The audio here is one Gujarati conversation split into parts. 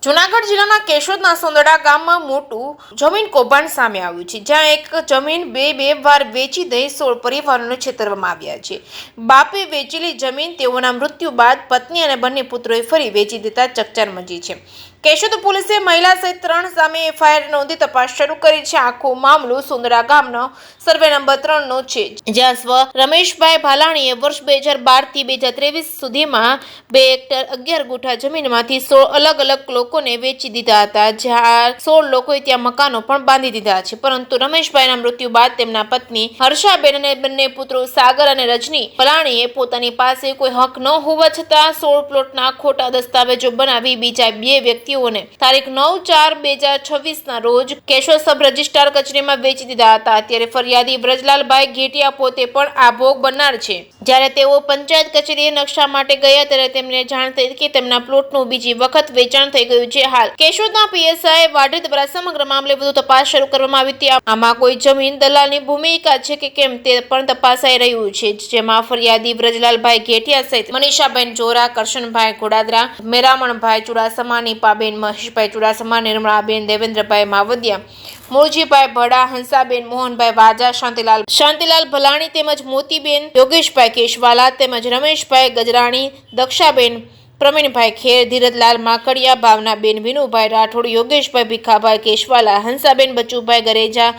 જૂનાગઢ જિલ્લાના કેશોદના સોંદડા ગામમાં મોટું જમીન કૌભાંડ સામે આવ્યું છે, જ્યાં એક જમીન બે વાર વેચી દઈ 16 પરિવારોને છેતરવામાં આવ્યા છે. બાપે વેચેલી જમીન તેઓના મૃત્યુ બાદ પત્ની અને બંને પુત્રોએ ફરી વેચી દેતા ચકચાર મચી છે. કેશોદ પોલીસે મહિલા સહિત 3 સામે એફઆઈઆર નોંધી તપાસ શરૂ કરી છે. આખો મામલો સોંદડા ગામનો સર્વે નંબર 3 નો છે, જ્યાં સ્વ રમેશભાઈ ભાલાણીએ વર્ષ 2012 થી 2023 સુધીમાં 2 હેક્ટર 11 ગુઠા જમીનમાંથી 16 અલગ અલગ લોકોને વેચી દીધા હતા, જ્યાં 16 લોકોએ ત્યાં મકાનો પણ બાંધી દીધા છે. પરંતુ રમેશભાઈના મૃત્યુ બાદ તેમના પત્ની હર્ષાબેન અને બંને પુત્રો સાગર અને રજની ભાલાણીએ પોતાની પાસે કોઈ હક ન હોવા છતાં 16 પ્લોટના ખોટા દસ્તાવેજો બનાવી બીજા 2 વ્યક્તિઓને તારીખ 9/4/2026 ના રોજ કેશોદ સબ રજિસ્ટ્રાર કચેરીમાં વેચી દીધા હતા. અત્યારે ફરિયાદી વ્રજલાલભાઈ ઘેટિયા પોતે પણ આ ભોગ બનનાર છે. જ્યારે તેઓ પંચાયત કચેરીએ નકશા માટે ગયા ત્યારે તેમને જાણ થઈ કે તેમના પ્લોટનું બીજી વખત વેચાણ થઈ ગયું છે. હાલ કેશોદના પીએસઆઈ વાઢેર દ્વારા સમગ્ર મામલે વધુ તપાસ શરૂ કરવામાં આવી હતી. આમાં કોઈ જમીન દલાલની ભૂમિકા છે કે કેમ તે પણ તપાસાઈ રહ્યું છે, જેમાં ફરિયાદી વ્રજલાલભાઈ ઘેટિયા સહિત મનીષાબેન જોરા, કરશનભાઈ ઘોડાદરા, મેરામણભાઈ ચુડાસમા, નીપાબેન, મહેશભાઈ ચુડાસમા, નિર્મળાબેન, દેવેન્દ્રભાઈ માવદિયા, મૂળજીભાઈ ભડા, હંસાબેન, મોહનભાઈ વાજા, શાંતિલાલ ભલાણી તેમજ મોતીબેન, યોગેશભાઈ કેશવાલા તેમજ રમેશભાઈ ગજરાણી, દક્ષાબેન, પ્રવીણભાઈ ખેર, ધીરજલાલ માકડિયા, ભાવનાબેન, વિનુભાઈ રાઠોડ, યોગેશભાઈ ભીખાભાઈ કેશવાલા, હંસાબેન, બચુભાઈ ગરેજા,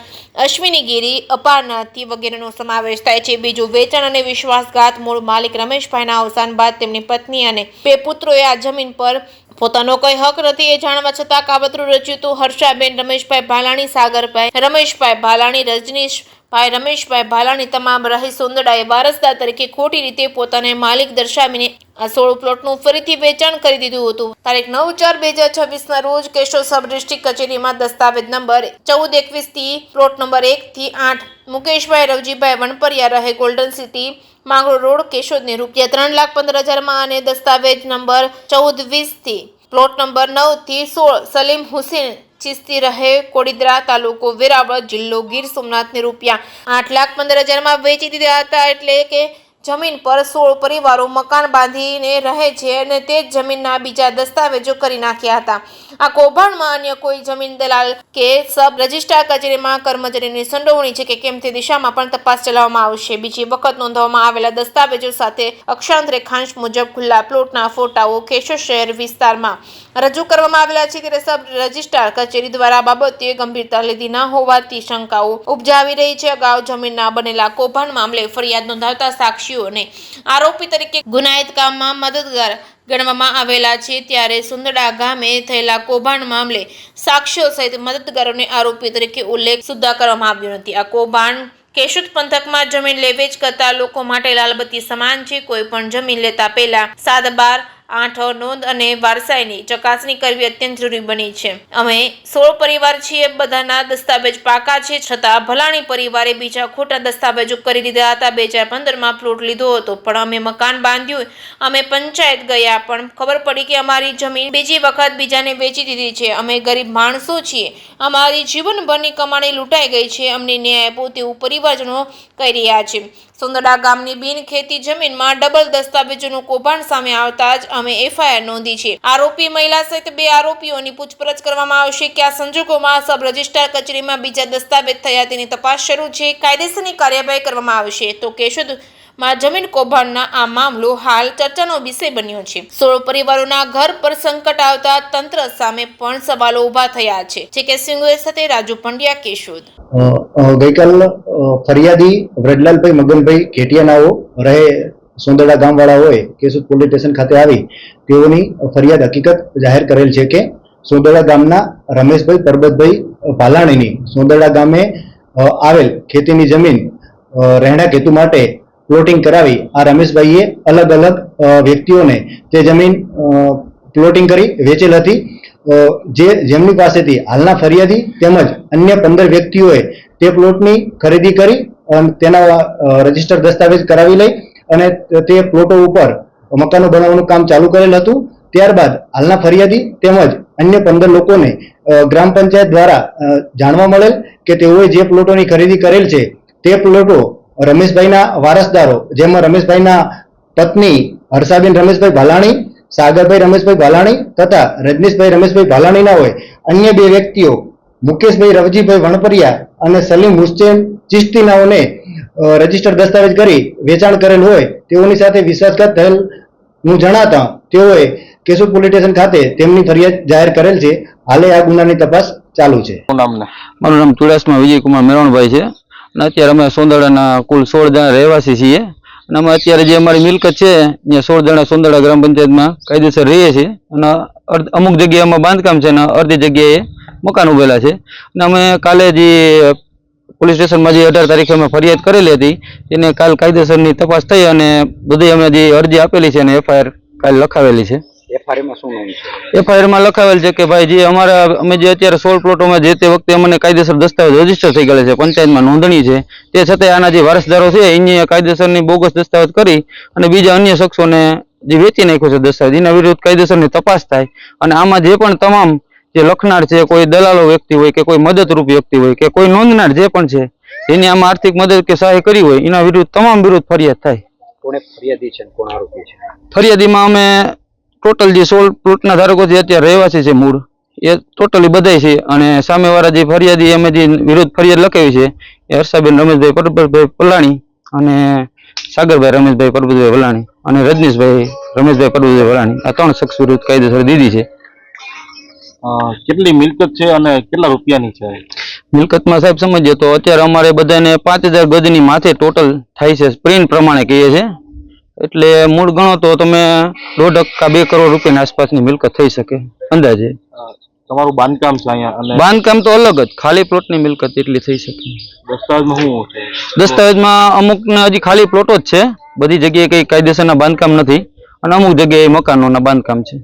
અશ્વિની ગીરી, અપારનાથી વગેરેનો સમાવેશ થાય છે. બીજું વેચાણ અને વિશ્વાસઘાત. મૂળ માલિક રમેશભાઈના અવસાન બાદ તેમની પત્ની અને 2 પુત્રોએ આ જમીન પર પોતાનો કોઈ હક નથી એ જાણવા છતાં કાવતરું રચ્યું હતું. હર્ષાબેન, રમેશભાઈ ભાલાણી, સાગરભાઈ, રમેશભાઈ ભાલાણી, રજનીશભાઈ, રમેશભાઈ ભાલાણી તમામ રહી સોંદડાએ વારસદાર તરીકે ખોટી રીતે પોતાને માલિક દર્શાવીને આ 16 પ્લોટનું ફરીથી વેચાણ કરી દીધું હતું. તારીખ 9/4/2026 ના રોજ કેશોદ સબ ડિસ્ટ્રિક્ટ કચેરીમાં દસ્તાવેજ નંબર 1421 થી પ્લોટ નંબર 1 થી 8 મુકેશભાઈ રવજીભાઈ વણપરિયા રહે ગોલ્ડન સિટી માંગરોળ રોડ કેશોદને ₹3,15,000 માં અને દસ્તાવેજ નંબર 1420 થી પ્લોટ નંબર 9 થી 16 સલીમ હુસેન ચિસ્તી રહે કોડીદરા તાલુકો વેરાવળ જિલ્લો ગીર સોમનાથને ₹8,15,000 માં વેચી દીધા હતા. એટલે કે જમીન પર 16 પરિવારો મકાન બાંધીને રહે છે અને તે જ જમીનના બીજા દસ્તાવેજો કરી નાખ્યા હતા. આ કૌભાંડમાં અન્ય કોઈ જમીન દલાલ કે સબ રજિસ્ટ્રાર કચેરીમાં કર્મચારીની સંડોવણી છે કે કેમ તે દિશામાં પણ તપાસ ચલાવવામાં આવશે. બીજી વખત નોંધવામાં આવેલા દસ્તાવેજો સાથે અક્ષાંશ રેખાંશ મુજબ ખુલ્લા પ્લોટના ફોટાઓ કેશોદ શહેર વિસ્તારમાં રજૂ કરવામાં આવેલા છે, ત્યારે સબ રજિસ્ટ્રાર કચેરી દ્વારા આ બાબતે ગંભીરતા લીધી ન હોવાથી શંકાઓ ઉપજાવી રહી છે. અગાઉ જમીનના બનેલા કૌભાંડ મામલે ફરિયાદ નોંધાવતા સાક્ષીઓને આરોપી તરીકે ગુનાહિત કામમાં મદદગાર ગણવામાં આવેલા છે. ત્યારે સોંદડા ગામે થયેલા કૌભાંડ મામલે સાક્ષીઓ સહિત મદદગારોને આરોપી તરીકે ઉલ્લેખ સુદ્ધા કરવામાં આવ્યો નથી. આ કૌભાંડ કેશોદ પંથકમાં જમીન લેવેચ કરતા લોકો માટે લાલબત્તી સમાન છે. કોઈ પણ જમીન લેતા પહેલા 7/12/8 નોંધ અને વારસાઈની ચકાસણી કરવી અત્યંત જરૂરી બની છે. અમે 16 પરિવાર છીએ, બધાના દસ્તાવેજ પાકા છે, છતાં ભલાણી પરિવારે બીજા ખોટા દસ્તાવેજો કરી દીધા હતા. 2015 માં પ્લોટ લીધો હતો, પણ અમે મકાન બાંધ્યું. અમે પંચાયત ગયા, પણ ખબર પડી કે અમારી જમીન બીજી વખત બીજાને વેચી દીધી છે. અમે ગરીબ માણસો છીએ, અમારી જીવનભરની કમાણી લૂંટાઈ ગઈ છે. અમને ન્યાય આપો તેવું પરિવારજનો કહી રહ્યા છે. સોંદડા ગામની બિનખેતી જમીનમાં ડબલ દસ્તાવેજોનું કૌભાંડ સામે આવતા જ અમે એફઆઈઆર નોંધી છે. આરોપી મહિલા સહિત 2 આરોપીઓની પૂછપરછ કરવામાં આવશે કે આ સંજોગોમાં સબ રજિસ્ટ્રાર કચેરીમાં બીજા દસ્તાવેજ થયા તેની તપાસ શરૂ છે. કાયદેસરની કાર્યવાહી કરવામાં આવશે. તો કેશોદમાં જમીન કૌભાંડના આ મામલો હાલ ચર્ચાનો વિષય બન્યો છે. 16 પરિવારોના ઘર પર સંકટ આવતા તંત્ર સામે પણ સવાલો ઉભા થયા છે. જે કે સિંગોર સાથે રાજુ પંડ્યા, કેશોદ. ગઈકાલ ફરિયાદી વ્રજલાલભાઈ મગનભાઈ ઘેટિયાનાઓ રહે સોંદડા ગામવાળાઓએ કેશોદ પોલીસ સ્ટેશન ખાતે આવી તેઓની ફરિયાદ હકીકત જાહેર કરેલ છે કે સોંદડા ગામના રમેશભાઈ પરબતભાઈ ભાલાણીની સોંદડા ગામે આવેલ ખેતીની જમીન રહેણાંક હેતુ માટે પ્લોટિંગ કરાવી આ રમેશભાઈએ અલગ અલગ વ્યક્તિઓને તે જમીન પ્લોટિંગ કરી વેચેલ હતી. જેમની પાસેથી હાલના ફરિયાદી તેમજ અન્ય 15 વ્યક્તિઓએ તે પ્લોટની ખરીદી કરી અને તેના રજીસ્ટર દસ્તાવેજ કરાવી લઈ અને તે પ્લોટો ઉપર મકાનો બનાવવાનું કામ ચાલુ કરેલ હતું. ત્યારબાદ હાલના ફરિયાદી તેમજ અન્ય 15 લોકોને ગ્રામ પંચાયત દ્વારા જાણવા મળેલ કે તેઓએ જે પ્લોટોની ખરીદી કરેલ છે તે પ્લોટો રમેશભાઈના વારસદારો, જેમાં રમેશભાઈના પત્ની હર્ષાબેન રમેશભાઈ ભાલાણી, સાગરભાઈ રમેશભાઈ ભાલાણી તથા રજનીશભાઈ રમેશભાઈ ભાલાણીના હોય અન્ય 2 વ્યક્તિઓ મુકેશભાઈ રવજીભાઈ વણપરિયા અને સલીમ હુસેન ચિશ્તીનાઓને રજીસ્ટર દસ્તાવેજ કરી વેચાણ કરેલ હોય તેઓની સાથે વિશ્વાસઘાત થયેલનું જણાતા તેઓએ કેશોદ પોલીસ સ્ટેશન ખાતે તેમની ફરિયાદ જાહેર કરેલ છે. હાલે આ ગુનાની તપાસ ચાલુ છે. મારું નામ ચુડાસમા વિજયકુમાર મેરણભાઈ છે અને અત્યારે અમે સોંદડાના કુલ 16 જણા રહેવાસી છીએ અને અમે અત્યારે જે અમારી મિલકત છે ત્યાં 16 જણા સોંદડા ગ્રામ પંચાયતમાં કાયદેસર રહીએ છીએ અને અમુક જગ્યાએમાં બાંધકામ છે અને અડધી જગ્યાએ મકાન ઉભેલા છે અને અમે કાલે જે પોલીસ સ્ટેશનમાં જે 18 તારીખે અમે ફરિયાદ કરેલી હતી તેને કાલ કાયદેસરની તપાસ થઈ અને બધી અમે જે અરજી આપેલી છે અને એફઆઈઆર કાલ લખાવેલી છે. એફઆઈઆર માં લખાવેલ છે કે ભાઈ જે અમારા અમે જે અત્યારે 16 પ્લોટોમાં જે તે વખતે અમને કાયદેસર દસ્તાવેજ રજીસ્ટર થઈ ગયેલા છે, પંચાયતમાં નોંધણી છે, તે છતાંય આના જે વારસદારો છે એની કાયદેસરની બોગસ દસ્તાવેજ કરી અને બીજા અન્ય શખ્સોને જે વેચી નાખ્યો છે દસ્તાવેજ એના વિરુદ્ધ કાયદેસરની તપાસ થાય અને આમાં જે પણ તમામ જે લખનાર છે, કોઈ દલાલો વ્યક્તિ હોય કે કોઈ મદદરૂપ વ્યક્તિ હોય કે કોઈ નોંધનાર જે પણ છે જેની આમાં આર્થિક મદદ કે સહાય કરી હોય એના વિરુદ્ધ તમામ વિરુદ્ધ ફરિયાદ થાય. કોણે ફરિયાદી છે કોણ આરોપી છે? ફરિયાદીમાં અમે ટોટલ જે 16 પ્લોટના ધારકો જે અત્યારે રહેવાસી છે મૂળ એ ટોટલી બધાય છે અને સામેવાળા જે ફરિયાદી અમે જે વિરુદ્ધ ફરિયાદ લખાવી છે એ હર્ષાબેન રમેશભાઈ પરબતભાઈ પલાણી અને સાગરભાઈ રમેશભાઈ પરબતભાઈ વલાણી અને રજનીશભાઈ રમેશભાઈ પરબતભાઈ વલાણી આ 3 શખ્સ વિરુદ્ધ કાયદેસર દીધી છે. કેટલી મિલકત છે અને કેટલા રૂપિયાની છે? મિલકતમાં સાહેબ સમજીએ તો અત્યારે અમારે બધાને 5000 ગજની માથે ટોટલ થાય છે, પ્રિન્ટ પ્રમાણે કહીએ છે એટલે મૂળ ગણો તો તમે 1.5 કે 2 કરોડ રૂપિયાની આસપાસની મિલકત થઈ શકે અંદાજે. તમારું બાંધકામ છે અહીંયા અને બાંધકામ તો અલગ જ, ખાલી પ્લોટની મિલકત એટલી થઈ શકે. દસ્તાવેજમાં શું છે? દસ્તાવેજમાં અમુકને હજી ખાલી પ્લોટો જ છે, બધી જગ્યાએ કઈ કાયદેસરના બાંધકામ નથી અને અમુક જગ્યાએ મકાનોના બાંધકામ છે.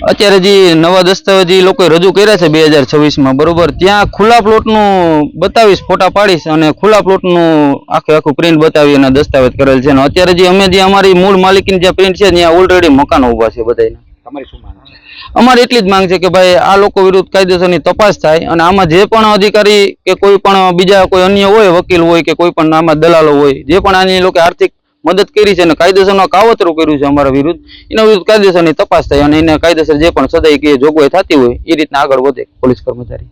અત્યારે જે નવા દસ્તાવેજ લોકોએ રજૂ કર્યા છે 2026માં બરોબર, ત્યાં ખુલ્લા પ્લોટનું બતાવીશ, ફોટા પાડીશ અને ખુલ્લા પ્લોટનું આખું પ્રિન્ટ બતાવી અને દસ્તાવેજ કરેલ છે અને અત્યારે જે અમે જે અમારી મૂળ માલિકીની જે પ્રિન્ટ છે ત્યાં ઓલરેડી મકાનો ઊભા છે બધાયના. તમારી શું માંગ છે? અમારી એટલી જ માંગ છે કે ભાઈ આ લોકો વિરુદ્ધ કાયદેસરની તપાસ થાય અને આમાં જે પણ અધિકારી કે કોઈ પણ બીજા કોઈ અન્ય હોય, વકીલ હોય કે કોઈ પણ આમાં દલાલો હોય, જે પણ આની લોકો આર્થિક મદદ કરી છે અને કાયદેસરનો કાવતરું કર્યું છે અમારા વિરુદ્ધ, એના વિરુદ્ધ કાયદેસરની તપાસ થાય અને એને કાયદેસર જે પણ સદાય કે જોગવાઈ થતી હોય એ રીતના આગળ વધે પોલીસ કર્મચારી.